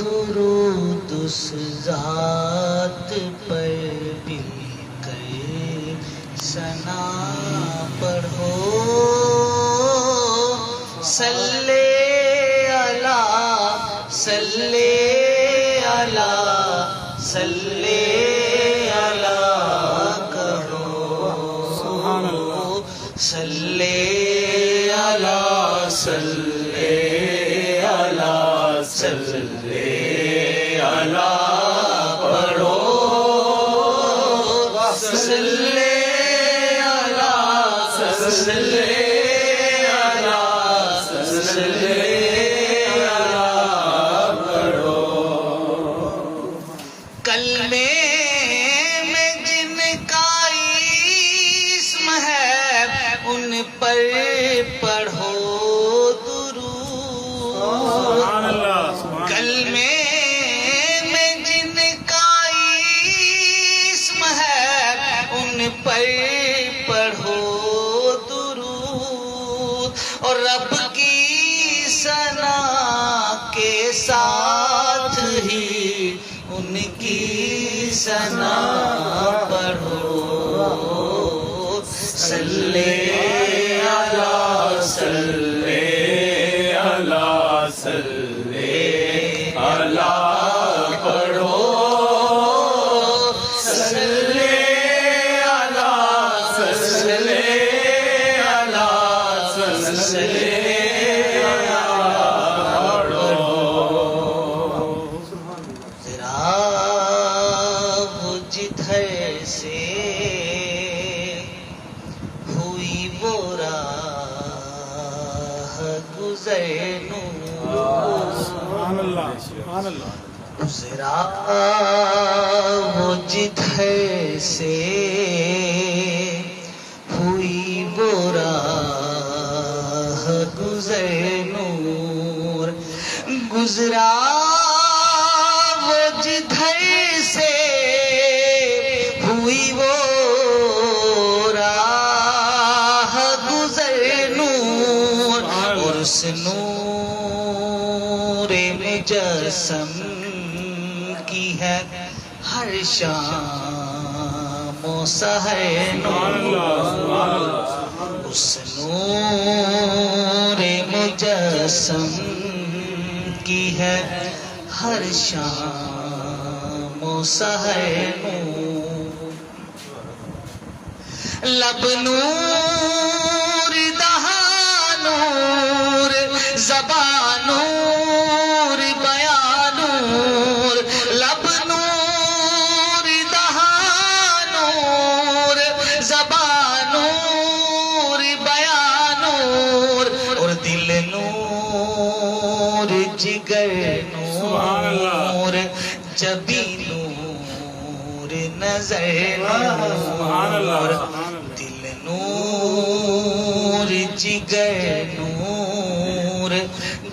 درود اس ذات پر مل کر ثنا پڑھو صلی علی صلی علی صلی علی کہو سبحان اللہ صلی علی صلی علی صلی علی پڑھو صلی علی صلی کلمے میں جن کا اسم ہے ان پر پڑھو درود کلمے میں جن کا اسم ہے ان پر پڑھو درود اور رب کی ثنا کے ساتھ ہی ان کی ثنا پڑھو صلی علی صلی علی صلی علی پڑھو صلی علی صلی علی صلی جدھر سے ہوئی وہ راہ گزر گزرا وہ جدھر سے ہوئی وہ راہ گزر نور گزرا وہ جدھر سے ہوئی وہ راہ گزر نور اور اس نور مجسم کی ہے ہر شام و سحر نور اس نور مجسم کی ہے ہر شام و سحر نور لب نور دہان نور زبان نور بیان نور لب نور دہان نور زبان نور بیان نور اور دل نور جگر نور جبی نور نظر نور دل نور جگر نور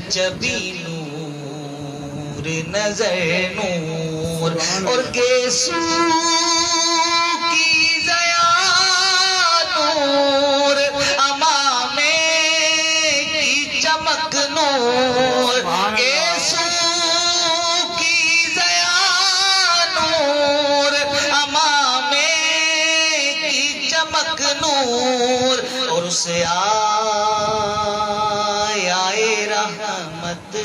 جبی نور نظر نور اور گیسو کی ضیا نور امامے کی چمک نور گیسو کی ضیا نور امامے کی چمک نور اور اسے آئے رحمت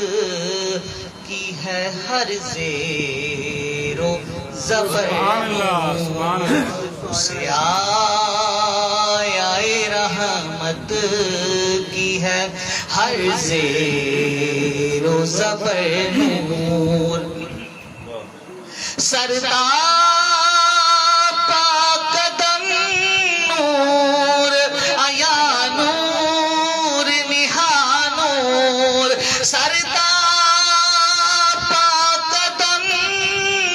کی ہے ہر زیر و زبر اسے آئے رحمت کی ہے ہر زیر و زبر نور سردار سرتا پاکدم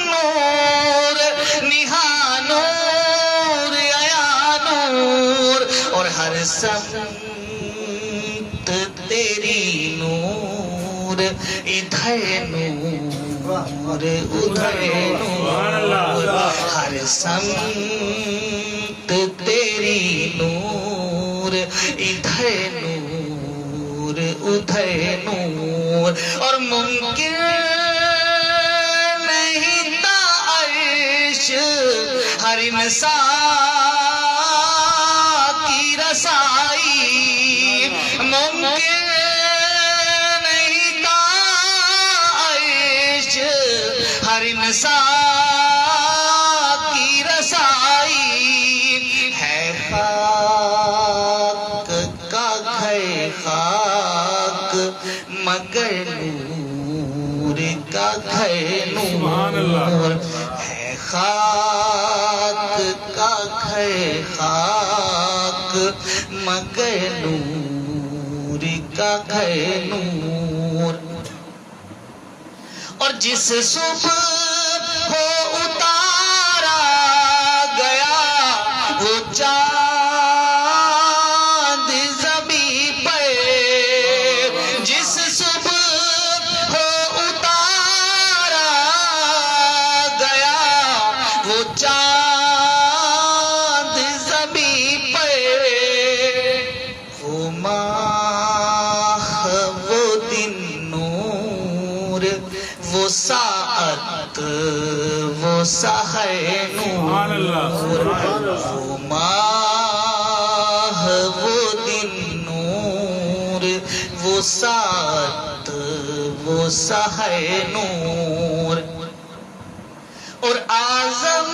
نور نہا نور عیا نور اور ہر سمت تیری نور ادھر نور ادھر نور ہر سمت تیری نور ادھر نور ادھر نور اور ممکن ہر انسان کی رسائی ممکن نہیں تھا عیش ہر انسان کی رسائی ہے خاک کا گھر خاک مگر نور کا گھر نور ہے خاک کا گھر خاک مگر نور کا گھر نور اور جس صبح ہو اتارا گیا وہ چاند زمین پر جس صبح ہو اتارا گیا وہ چاند زمین پر وہ ماہ وہ دن نور وہ ساعت وہ سحر نور وہ ماہ وہ دن نور وہ ساعت وہ سحر نور اور اعظم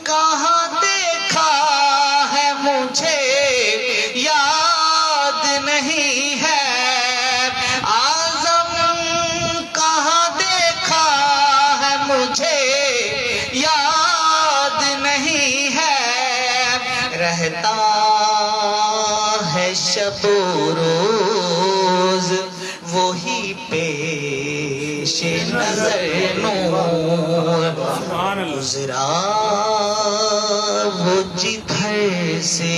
کہاں دیکھا ہے مجھے یاد نہیں ہے اعظم کہاں دیکھا ہے مجھے یاد نہیں ہے رہتا ہے شب و روز وہی پیش نظر نور گزرا وہ جدھر سے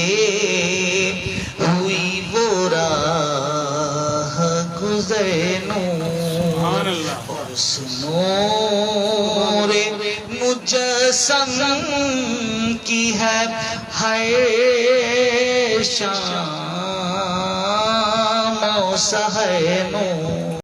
ہوئی وہ راہ گزر نور اور اس نور مجسم کی ہے ہر شام و سحر نور